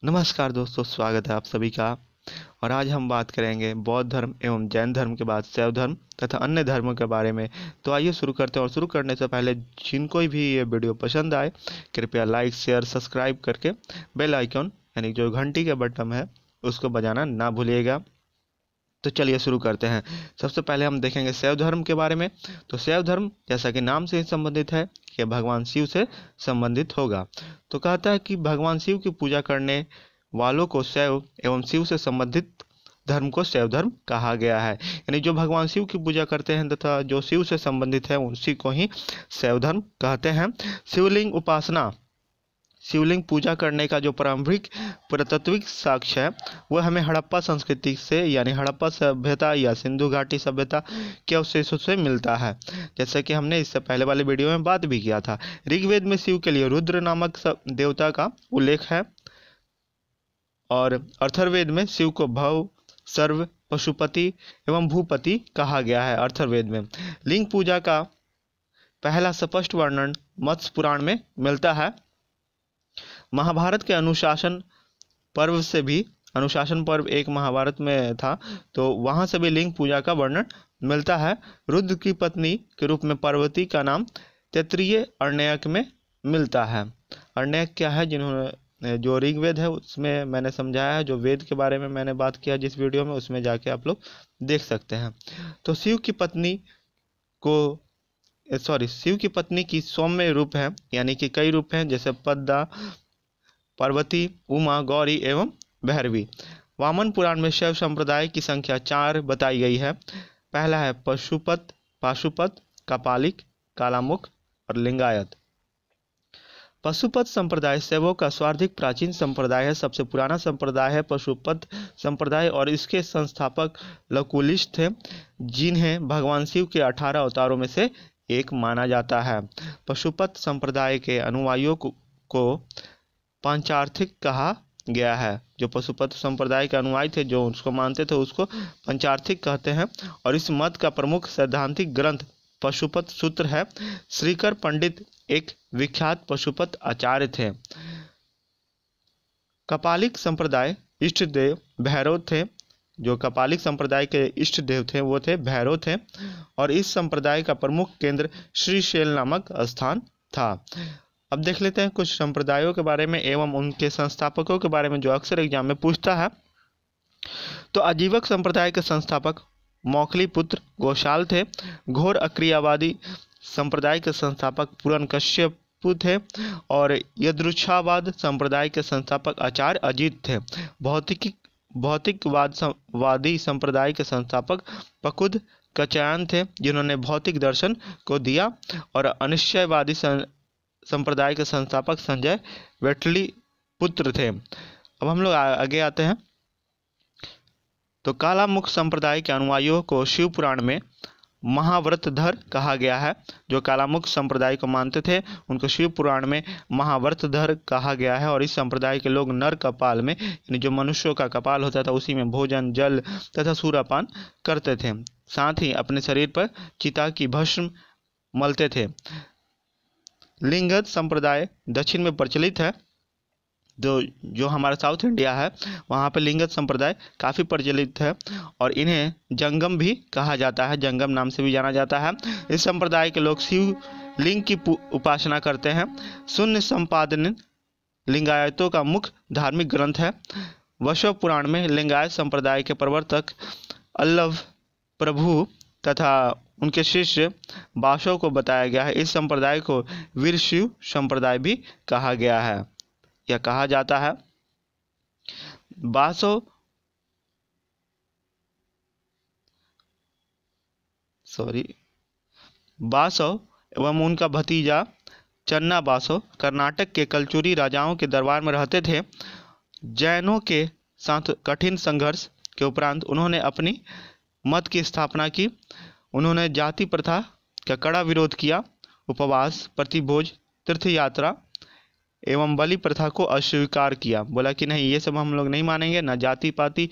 नमस्कार दोस्तों, स्वागत है आप सभी का। और आज हम बात करेंगे बौद्ध धर्म एवं जैन धर्म के बाद शैव धर्म तथा अन्य धर्मों के बारे में। तो आइए शुरू करते हैं। और शुरू करने से पहले जिनको भी ये वीडियो पसंद आए, कृपया लाइक शेयर सब्सक्राइब करके बेल आइकॉन यानी जो घंटी का बटन है उसको बजाना ना भूलिएगा। तो चलिए शुरू करते हैं। सबसे पहले हम देखेंगे शैव धर्म के बारे में। तो शैव धर्म जैसा कि नाम से ही संबंधित है कि भगवान शिव से संबंधित होगा। तो कहता है कि भगवान शिव की पूजा करने वालों को शैव एवं शिव से संबंधित धर्म को शैव धर्म कहा गया है। यानी जो भगवान शिव की पूजा करते हैं तथा जो शिव से संबंधित है उसी को ही शैव धर्म कहते हैं। शिवलिंग उपासना, शिवलिंग पूजा करने का जो प्रारंभिक पुरातात्विक साक्ष्य है वह हमें हड़प्पा संस्कृति से यानी हड़प्पा सभ्यता या सिंधु घाटी सभ्यता के अवशेषों से मिलता है। जैसे कि हमने इससे पहले वाले वीडियो में बात भी किया था। ऋग्वेद में शिव के लिए रुद्र नामक देवता का उल्लेख है और अथर्ववेद में शिव को भव, सर्व, पशुपति एवं भूपति कहा गया है। अथर्ववेद में लिंग पूजा का पहला स्पष्ट वर्णन मत्स्य पुराण में मिलता है। महाभारत के अनुशासन पर्व से भी, अनुशासन पर्व एक महाभारत में था, तो वहां से भी लिंग पूजा का वर्णन मिलता है। रुद्र की पत्नी के रूप में पार्वती का नाम तैत्तिरीय अरण्यक में मिलता है। अरण्यक क्या है, जिन्होंने जो ऋग्वेद है उसमें मैंने समझाया है। जो वेद के बारे में मैंने बात किया जिस वीडियो में, उसमें जाके आप लोग देख सकते हैं। तो शिव की पत्नी की सौम्य रूप है, यानी कि कई रूप हैं, जैसे पद्मा, पार्वती, उमा, गौरी एवं भैरवी। वामन पुराण में शैव संप्रदाय की संख्या 4 बताई गई है। पहला है पाशुपत, कपालिक, कालामुख और लिंगायत। पशुपत संप्रदाय शैवों का सर्वाधिक प्राचीन संप्रदाय है। सबसे पुराना संप्रदाय है पशुपत संप्रदाय और इसके संस्थापक लकुलिश थे, जिन्हें भगवान शिव के 18 अवतारों में से एक माना जाता है। पशुपत संप्रदाय के अनुयायियों को पंचार्थिक कहा गया है। जो पशुपत संप्रदाय के अनुयायी थे, जो उसको मानते थे, उसको पंचार्थिक कहते हैं। और इस मत का प्रमुख सैद्धांतिक ग्रंथ पशुपत सूत्र है। श्रीकर पंडित एक विख्यात पशुपत आचार्य थे। कपालिक संप्रदाय इष्ट देव भैरव थे। जो कपालिक संप्रदाय के इष्ट देव थे वो थे भैरव थे और इस संप्रदाय का प्रमुख केंद्र श्रीशैल नामक स्थान था। अब देख लेते हैं कुछ संप्रदायों के बारे में एवं उनके संस्थापकों के बारे में, जो अक्सर एग्जाम में पूछता है। तो आजीवक संप्रदाय के संस्थापक मौखली पुत्र गोशाल थे। घोर अक्रियावादी संप्रदाय के संस्थापक पुरनकश्यप थे और यदृच्छावाद संप्रदाय के संस्थापक आचार्य अजित थे। भौतिकवादी संप्रदाय के संस्थापक पकुद कचायन थे, जिन्होंने भौतिक दर्शन को दिया। और अनिश्चयवादी संप्रदाय के संस्थापक संजय वेटली पुत्र थे। अब हम लोग आगे आते हैं। तो कालामुख संप्रदाय के अनुयायियों को शिव पुराण में महाव्रतधर कहा गया है। जो कालामुख संप्रदाय को मानते थे उनको शिव पुराण में महाव्रतधर कहा गया है। और इस संप्रदाय के लोग नर कपाल में, यानी जो मनुष्यों का कपाल होता था, उसी में भोजन, जल तथा सूर्यपान करते थे। साथ ही अपने शरीर पर चिता की भस्म मलते थे। लिंगद संप्रदाय दक्षिण में प्रचलित है। जो हमारा साउथ इंडिया है वहाँ पे लिंगद संप्रदाय काफ़ी प्रचलित है और इन्हें जंगम भी कहा जाता है, जंगम नाम से भी जाना जाता है। इस संप्रदाय के लोग शिव लिंग की उपासना करते हैं। शून्य संपादन लिंगायतों का मुख्य धार्मिक ग्रंथ है। वैष्णव पुराण में लिंगायत संप्रदाय के प्रवर्तक अल्लभ प्रभु तथा उनके शिष्य बासव को बताया गया है। इस संप्रदाय को वीरशैव संप्रदाय भी कहा गया है या कहा जाता है। बासव एवं उनका भतीजा चन्ना बासव कर्नाटक के कलचुरी राजाओं के दरबार में रहते थे। जैनों के साथ कठिन संघर्ष के उपरांत उन्होंने अपनी मत की स्थापना की। उन्होंने जाति प्रथा का कड़ा विरोध किया। उपवास, प्रतिभोज, तीर्थ यात्रा एवं बलि प्रथा को अस्वीकार किया। बोला कि नहीं, ये सब हम लोग नहीं मानेंगे, ना जाति पाति,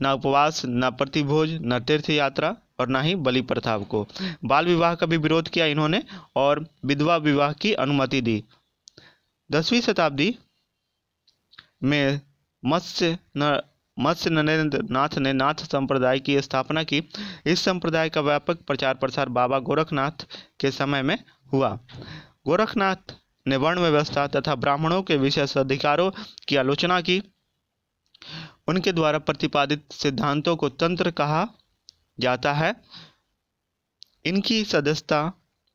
ना उपवास, ना प्रतिभोज, ना तीर्थ यात्रा और ना ही बलि प्रथा को। बाल विवाह का भी विरोध किया इन्होंने और विधवा विवाह की अनुमति दी। 10वीं शताब्दी में मत्स्य नरेंद्र नाथ ने नाथ संप्रदाय की स्थापना की। इस संप्रदाय का व्यापक प्रचार प्रसार बाबा गोरखनाथ के समय में हुआ। गोरखनाथ ने वर्ण व्यवस्था तथा ब्राह्मणों के विशेष अधिकारों की आलोचना की। उनके द्वारा प्रतिपादित सिद्धांतों को तंत्र कहा जाता है। इनकी सदस्यता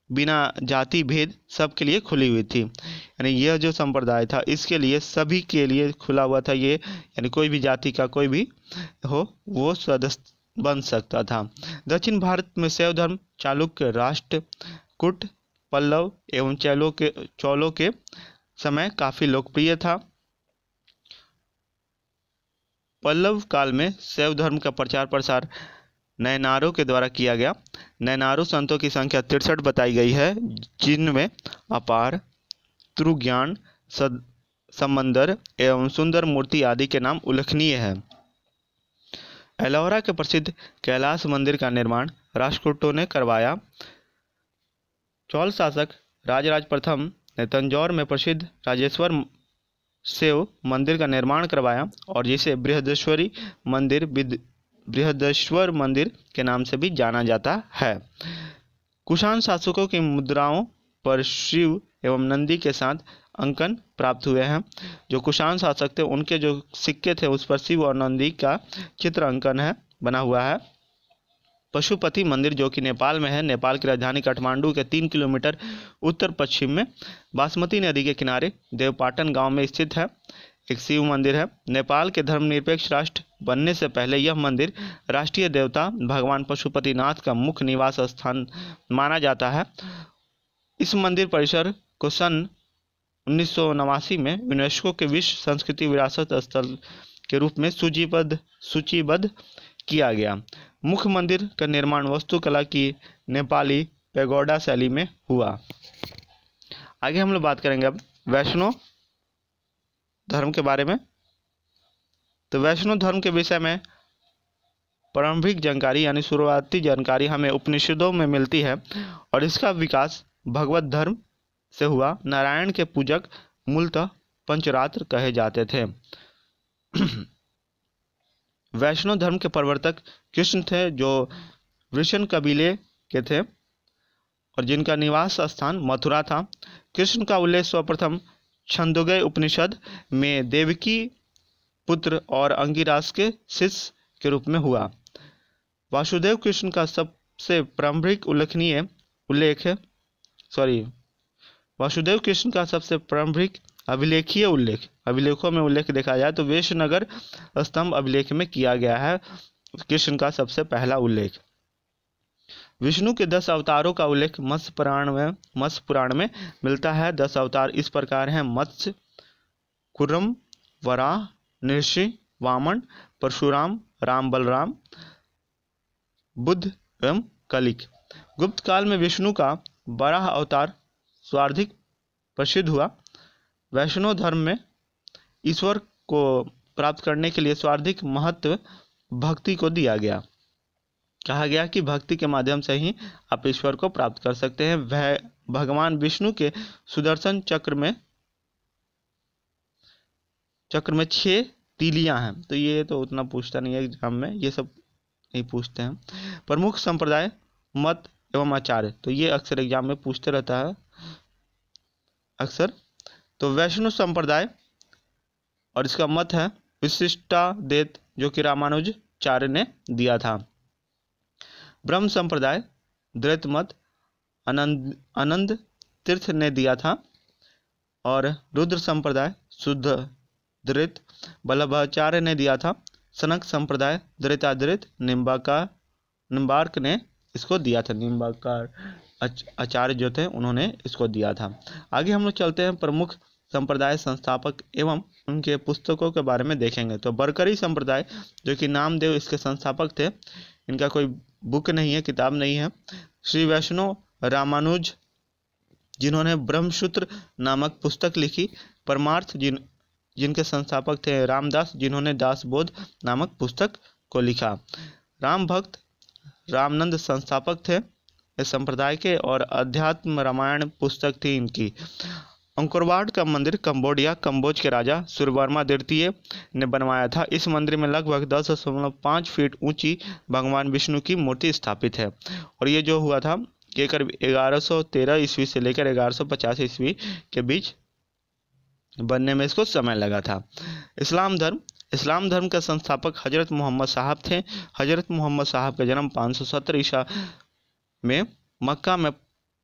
बिना जाति भेद सबके लिए खुली हुई थी। यानी यह जो संप्रदाय था इसके लिए सभी के लिए खुला हुआ था ये, यानी कोई भी जाति का कोई भी हो वो सदस्य बन सकता था। दक्षिण भारत में शैव धर्म चालुक्य, राष्ट्रकूट, पल्लव एवं चोलों के समय काफी लोकप्रिय था। पल्लव काल में शैव धर्म का प्रचार प्रसार नयनारों के द्वारा किया गया। नयनारों संतों की संख्या 63 बताई गई है, जिनमें अपार, त्रुज्ञान, समंदर एवं सुंदर मूर्ति आदि के नाम उल्लेखनीय है। एलोरा के प्रसिद्ध कैलाश मंदिर का निर्माण राष्ट्रकूटों ने करवाया। चोल शासक राजराज प्रथम ने तंजौर में प्रसिद्ध राजेश्वर शिव मंदिर का निर्माण करवाया और जिसे बृहदेश्वर मंदिर के नाम से भी जाना जाता है। कुषाण शासकों की मुद्राओं पर शिव एवं नंदी के साथ अंकन प्राप्त हुए हैं। जो कुषाण शासक थे उनके जो सिक्के थे उस पर शिव और नंदी का चित्र अंकन है बना हुआ है। पशुपति मंदिर जो कि नेपाल में है, नेपाल की राजधानी काठमांडू के 3 किलोमीटर उत्तर पश्चिम में बासमती नदी के किनारे देवपाटन गांव में स्थित है। एक शिव मंदिर है। नेपाल के धर्मनिरपेक्ष राष्ट्र बनने से पहले यह मंदिर राष्ट्रीय देवता भगवान पशुपतिनाथ का मुख्य निवास स्थान माना जाता है। इस मंदिर परिसर को सन 1989 में यूनेस्को के विश्व संस्कृति विरासत स्थल के रूप में सूचीबद्ध किया गया। मुख्य मंदिर का निर्माण वास्तुकला की नेपाली पैगोडा शैली में हुआ। आगे हम लोग बात करेंगे अब वैष्णव धर्म के बारे में। तो वैष्णव धर्म के विषय में प्रारंभिक जानकारी यानी शुरुआती जानकारी हमें उपनिषदों में मिलती है और इसका विकास भगवत धर्म से हुआ। नारायण के पूजक मूलतः पंचरात्र कहे जाते थे। वैष्णव धर्म के प्रवर्तक कृष्ण थे, जो वृषण कबीले के थे और जिनका निवास स्थान मथुरा था। कृष्ण का उल्लेख सर्वप्रथम छंदोगय उपनिषद में देवकी पुत्र और अंगिरास के शिष्य के रूप में हुआ। वासुदेव कृष्ण का सबसे प्रारंभिक अभिलेखों में उल्लेख देखा जाए तो वेशनगर स्तंभ अभिलेख में किया गया है कृष्ण का सबसे पहला उल्लेख। विष्णु के 10 अवतारों का उल्लेख मत्स्य पुराण में मिलता है। 10 अवतार इस प्रकार हैं: मत्स्य, कुर्म, वराह, नृसिंह, वामन, परशुराम, राम बलराम, बुद्ध एवं कलिक। गुप्त काल में विष्णु का वराह अवतार सर्वाधिक प्रसिद्ध हुआ। वैष्णव धर्म में ईश्वर को प्राप्त करने के लिए सर्वाधिक महत्व भक्ति को दिया गया। कहा गया कि भक्ति के माध्यम से ही आप ईश्वर को प्राप्त कर सकते हैं। वह भगवान विष्णु के सुदर्शन चक्र में 6 तीलियां हैं। तो ये तो उतना पूछता नहीं है एग्जाम में, ये सब नहीं पूछते हैं। प्रमुख संप्रदाय, मत एवं आचार्य, तो ये अक्सर एग्जाम में पूछते रहता है अक्सर। तो वैष्णव संप्रदाय और इसका मत है विशिष्टाद्वैत, जो कि रामानुजाचार्य ने दिया था। ब्रह्म संप्रदाय द्वैत मत आनंद तीर्थ ने दिया था। और रुद्र संप्रदाय शुद्ध द्वैत वल्लभाचार्य ने दिया था। सनक संप्रदाय द्वैताद्वैत निम्बार्क ने इसको दिया था। निम्बार्क आचार्य जो थे उन्होंने इसको दिया था। आगे हम लोग चलते हैं प्रमुख संप्रदाय संस्थापक एवं उनके पुस्तकों के बारे में देखेंगे। तो बरकरी संप्रदाय जो कि नामदेव इसके संस्थापक थे, इनका कोई बुक नहीं है, किताब नहीं है। श्री वैष्णव रामानुज जिन्होंने ब्रह्मसूत्र नामक पुस्तक लिखी। परमार्थ जिनके संस्थापक थे रामदास, जिन्होंने दासबोध नामक पुस्तक को लिखा। राम भक्त रामानंद संस्थापक थे इस संप्रदाय के और अध्यात्म रामायण पुस्तक थी इनकी। अंकोरवाट का मंदिर कंबोज के राजा सूर्यवर्मा द्वितीय ने बनवाया था। इस मंदिर में लगभग 10.5 फीट ऊंची भगवान विष्णु की मूर्ति स्थापित है और ये जो हुआ था ये करीब 1113 ईस्वी से लेकर 1150 ईस्वी के बीच बनने में इसको समय लगा था। इस्लाम धर्म का संस्थापक हजरत मोहम्मद साहब थे। हजरत मोहम्मद साहब का जन्म 570 ईसा में मक्का में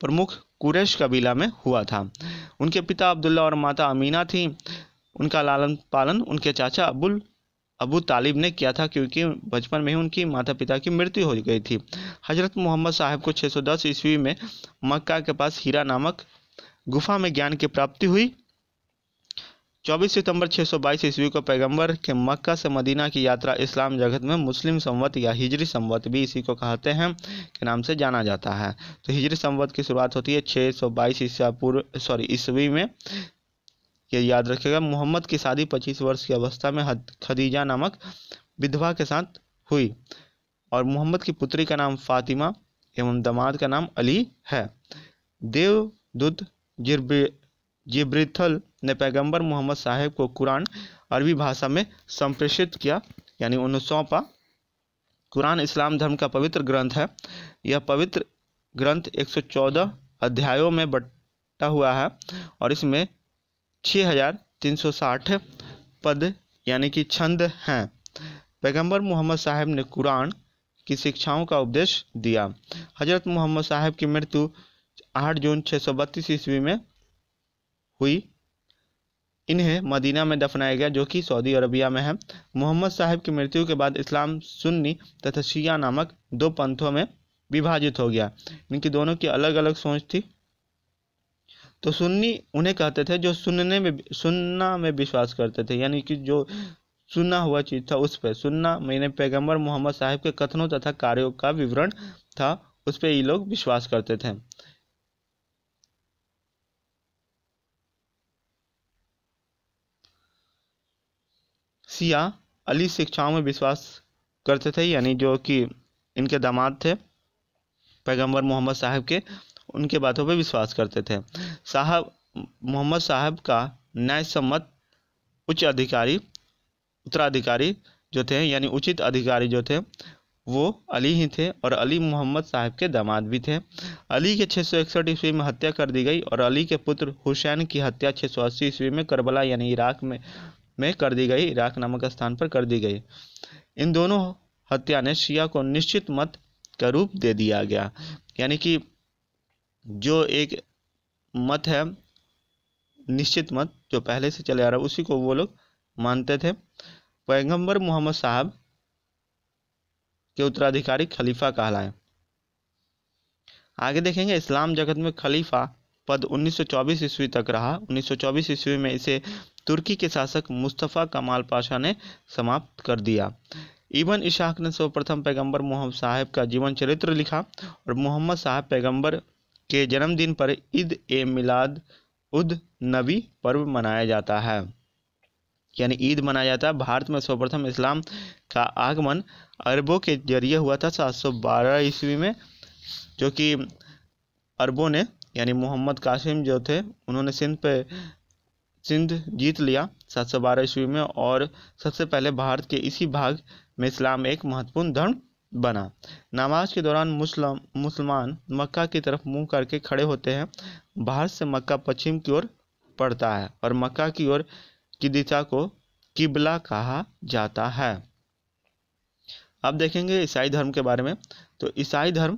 प्रमुख कुरैश कबीला में हुआ था। उनके पिता अब्दुल्ला और माता अमीना थी। उनका लालन पालन उनके चाचा अबू तालिब ने किया था क्योंकि बचपन में ही उनकी माता पिता की मृत्यु हो गई थी। हजरत मोहम्मद साहब को 610 ईस्वी में मक्का के पास हीरा नामक गुफा में ज्ञान की प्राप्ति हुई। 24 सितंबर 622 ईस्वी को पैगंबर के मक्का से मदीना की यात्रा इस्लाम जगत में मुस्लिम संवत या हिजरी संवत भी इसी को कहते हैं के नाम से जाना जाता है। तो हिजरी संवत की शुरुआत होती है 622 ईस्वी में। ये याद रखिएगा। मोहम्मद की शादी 25 वर्ष की अवस्था में खदीजा नामक विधवा के साथ हुई और मोहम्मद की पुत्री का नाम फातिमा एवं दामाद का नाम अली है। देवदूत जिब्रील ने पैगंबर मोहम्मद साहब को कुरान अरबी भाषा में संप्रेषित किया यानी उन्हें सौंपा। कुरान इस्लाम धर्म का पवित्र ग्रंथ है। यह पवित्र ग्रंथ 114 अध्यायों में बटा हुआ है और इसमें 6360 पद यानी कि छंद हैं। पैगंबर मोहम्मद साहब ने कुरान की शिक्षाओं का उपदेश दिया। हजरत मोहम्मद साहब की मृत्यु 8 जून 632 ईस्वी में हुई। इन्हें मदीना में दफनाया गया जो कि सऊदी अरबिया में है। मोहम्मद साहब की मृत्यु के बाद इस्लाम सुन्नी तथा शिया नामक 2 पंथों में विभाजित हो गया। इनकी दोनों की अलग अलग सोच थी। तो सुन्नी उन्हें कहते थे जो सुन्ना में विश्वास करते थे यानी कि जो सुन्ना हुआ चीज था उस पर सुन्ना मैंने पैगंबर मोहम्मद साहब के कथनों तथा कार्यों का विवरण था उस पर ये लोग विश्वास करते थे। सिया अली शिक्षाओं में विश्वास करते थे यानी जो कि इनके दामाद थे पैगंबर मोहम्मद साहब के, उनके बातों पे विश्वास करते थे। मोहम्मद साहब का न्याय सम्मत उत्तराधिकारी जो थे यानी उचित अधिकारी जो थे वो अली ही थे और अली मोहम्मद साहब के दामाद भी थे। अली के 661 ईस्वी में हत्या कर दी गई और अली के पुत्र हुसैन की हत्या 680 ईस्वी में करबला यानी इराक में कर दी गई, इराक नामक स्थान पर कर दी गई। इन दोनों हत्या ने शिया को निश्चित मत का रूप दे दिया गया यानी कि जो एक मत है निश्चित मत जो पहले से चले आ रहा है उसी को वो लोग मानते थे। पैगंबर मोहम्मद साहब के उत्तराधिकारी खलीफा कहलाए। आगे देखेंगे इस्लाम जगत में खलीफा पद 1924 ईस्वी तक रहा। 1924 ईस्वी में इसे तुर्की के शासक मुस्तफ़ा कमाल पाशा ने समाप्त कर दिया। इब्न इशाक ने सर्वप्रथम पैगंबर मोहम्मद साहब का जीवन चरित्र लिखा और मोहम्मद साहब पैगंबर के जन्मदिन पर ईद ए मिलाद उद नबी पर्व मनाया जाता है यानी ईद मनाया जाता है। भारत में सर्वप्रथम इस्लाम का आगमन अरबों के जरिए हुआ था 712 ईस्वी में, जो कि अरबों ने यानी मोहम्मद कासिम जो थे उन्होंने सिंध जीत लिया 712 ईस्वी में और सबसे पहले भारत के इसी भाग में इस्लाम एक महत्वपूर्ण धर्म बना। नमाज के दौरान मुसलमान मक्का की तरफ मुंह करके खड़े होते हैं। भारत से मक्का पश्चिम की ओर पड़ता है और मक्का की ओर की दिशा को किबला कहा जाता है। अब देखेंगे ईसाई धर्म के बारे में। तो ईसाई धर्म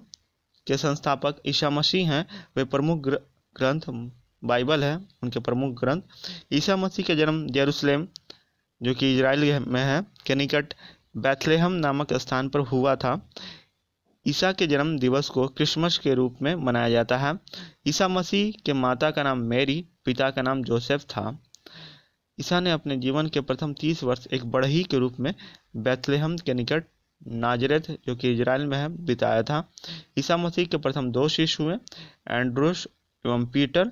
के संस्थापक ईसा मसीह हैं। वे प्रमुख ग्रंथ बाइबल है उनके प्रमुख ग्रंथ। ईसा मसीह का जन्म यरूशलेम जो कि इजराइल में है के निकट बैथलेहम नामक स्थान पर हुआ था। ईसा के जन्म दिवस को क्रिसमस के रूप में मनाया जाता है। ईसा मसीह के माता का नाम मैरी, पिता का नाम जोसेफ था। ईसा ने अपने जीवन के प्रथम 30 वर्ष एक बढ़ई के रूप में बैथलेहम के निकट नाजरेथ जो कि इजराइल में है बिताया था। ईसा मसीह के प्रथम 2 शिष्य हुए, एंड्रोस एवं पीटर,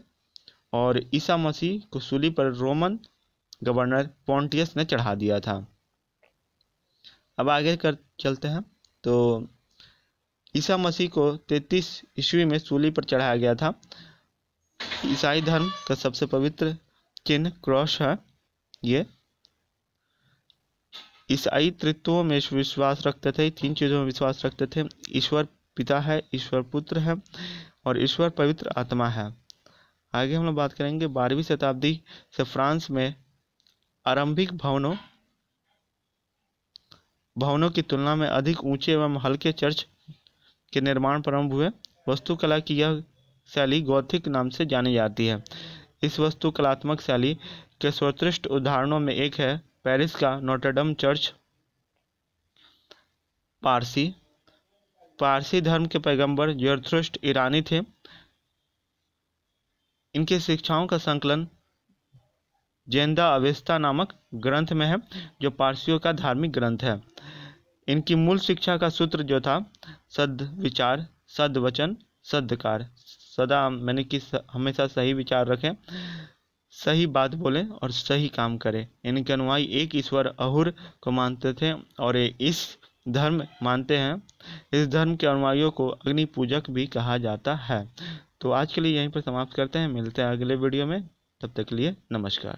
और ईसा मसीह को सूली पर रोमन गवर्नर पोंटियस ने चढ़ा दिया था। अब आगे चलते हैं। तो ईसा मसीह को 33 ईस्वी में सूली पर चढ़ाया गया था। ईसाई धर्म का सबसे पवित्र चिन्ह क्रॉस है। ये ईसाई त्रित्वों में विश्वास रखते थे, 3 चीज़ों में विश्वास रखते थे। ईश्वर पिता है, ईश्वर पुत्र है और ईश्वर पवित्र आत्मा है। आगे हम लोग बात करेंगे 12वीं शताब्दी से फ्रांस में आरंभिक भवनों की तुलना में अधिक ऊंचे एवं हल्के चर्च के निर्माण प्रारंभ हुए। वास्तुकला की यह शैली गॉथिक नाम से जानी जाती है। इस वास्तुकलात्मक शैली के सर्वोत्कृष्ट उदाहरणों में एक है पेरिस का नोट्रे-डेम चर्च। पारसी धर्म के पैगंबर ज़रथुस्त्र ईरानी थे। इनके शिक्षाओं का संकलन ज़ेंदा अवेस्ता नामक ग्रंथ में है, जो पारसियों का धार्मिक ग्रंथ है। इनकी मूल शिक्षा का सूत्र जो था सद्विचार, सद्वचन, सद्कार। सदा मैंने कि हमेशा सही विचार रखें, सही बात बोलें और सही काम करें। इनके अनुयायी एक ईश्वर अहुर को मानते थे और इस धर्म मानते हैं। इस धर्म के अनुयायियों को अग्नि पूजक भी कहा जाता है। तो आज के लिए यहीं पर समाप्त करते हैं, मिलते हैं अगले वीडियो में। तब तक के लिए नमस्कार।